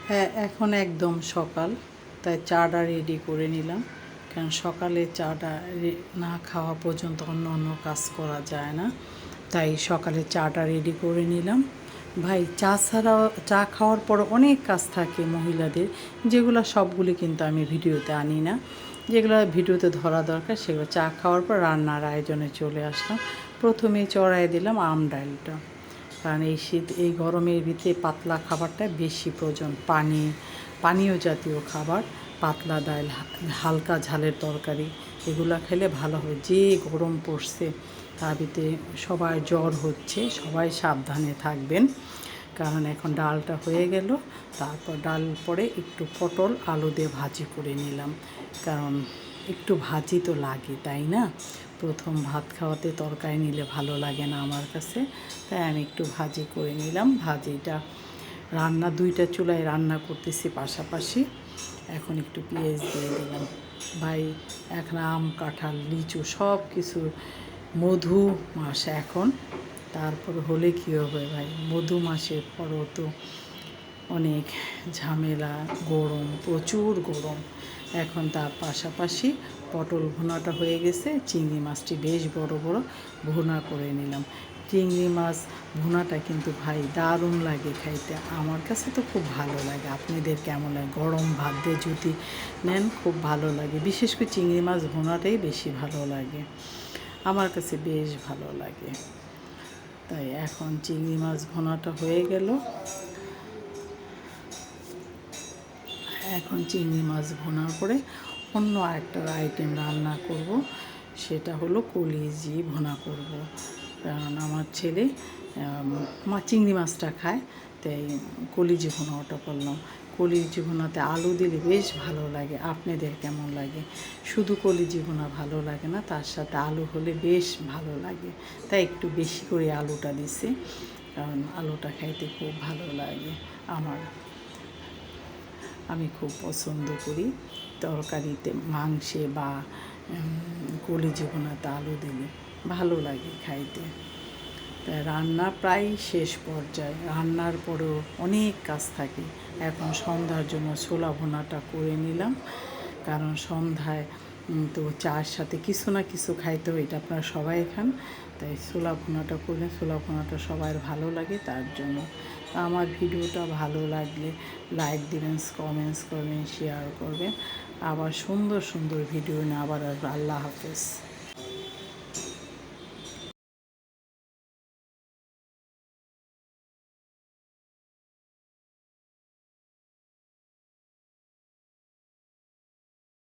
হ্যাঁ, এখন একদম সকাল, তাই চাটা রেডি করে নিলাম। কারণ সকালে চাটা না খাওয়া পর্যন্ত অন্য অন্য কাজ করা যায় না, তাই সকালে চাটা রেডি করে নিলাম। ভাই, চা ছাড়াও চা খাওয়ার পর অনেক কাজ থাকে মহিলাদের, যেগুলো সবগুলি কিন্তু আমি ভিডিওতে আনি না। যেগুলো ভিডিওতে ধরা দরকার সেগুলো চা খাওয়ার পর রান্নার আয়োজনে চলে আসলাম। প্রথমে চড়াই দিলাম আম ডালটা, কারণ এই শীত এই গরমের ভিতরে পাতলা খাবারটা বেশি প্রয়োজন। পানীয় জাতীয় খাবার, পাতলা ডাল, হালকা ঝালের তরকারি, এগুলো খেলে ভালো হয়। যে গরম পড়ছে তার ভিতরে সবাই জ্বর হচ্ছে, সবাই সাবধানে থাকবেন। কারণ এখন ডালটা হয়ে গেল, তারপর ডাল পরে একটু পটল আলু দিয়ে ভাজি করে নিলাম। কারণ একটু ভাজি তো লাগে, তাই না? প্রথম ভাত খাওয়াতে তরকারি নিলে ভালো লাগে না আমার কাছে, তাই আমি একটু ভাজি করে নিলাম। ভাজিটা দুইটা চুলায় রান্না করতেছি পাশাপাশি। এখন একটু পেঁয়াজ দিয়ে দিলাম। ভাই, এখন আম কাঁঠাল লিচু সব কিছু, মধু মাস এখন, তারপর হলে কী হবে ভাই, মধু মাসের পরও তো অনেক ঝামেলা, গরম, প্রচুর গরম। এখন তার পাশাপাশি পটল ভুনাটা হয়ে গেছে, চিংড়ি মাছটি বেশ বড় বড় ভুনা করে নিলাম। চিংড়ি মাছ ভুনাটা কিন্তু ভাই দারুণ লাগে খাইতে, আমার কাছে তো খুব ভালো লাগে। আপনাদের কেমন লাগে? গরম ভাত দিয়ে যদি নেন খুব ভালো লাগে, বিশেষ করে চিংড়ি মাছ ভুনাটাই বেশি ভালো লাগে, আমার কাছে বেশ ভালো লাগে। তাই এখন চিংড়ি মাছ ভুনাটা হয়ে গেল। এখন চিংড়ি মাছ ভুনার পরে অন্য আরেকটা আইটেম রান্না করব, সেটা হলো কলিজি ভুনা করব। কারণ আমার ছেলে চিংড়ি মাছটা খায়, তাই কলিজি ভুনা ওটা করলাম। কলিজি ভুনাতে আলু দিলে বেশ ভালো লাগে। আপনাদের কেমন লাগে? শুধু কলিজি ভুনা ভালো লাগে না, তার সাথে আলু হলে বেশ ভালো লাগে, তাই একটু বেশি করে আলুটা দিছি, কারণ আলুটা খাইতে খুব ভালো লাগে আমার। আমি খুব পছন্দ করি তরকারিতে, মাংসে বা কলিজি ভুনাতে আলু দিলে ভালো লাগে খাইতে। তাই রান্না প্রায় শেষ পর্যায়ে, রান্নার পরেও অনেক কাজ থাকে। এখন সন্ধ্যার জন্য ছোলা ভুনাটা করে নিলাম, কারণ সন্ধ্যায় তো চার সাথে কিছু না কিছু খাইতে হয়, এটা আপনারা সবাই খান, তাই ছোলা ভুনাটা করলে ছোলা ভুনাটা সবার ভালো লাগে। তার জন্য আমার ভিডিওটা ভালো লাগলে লাইক দিবেন, কমেন্টস করবেন, শেয়ার করবেন। আবার সুন্দর সুন্দর ভিডিও নিয়ে আবার আসবো। আল্লাহ হাফেজ।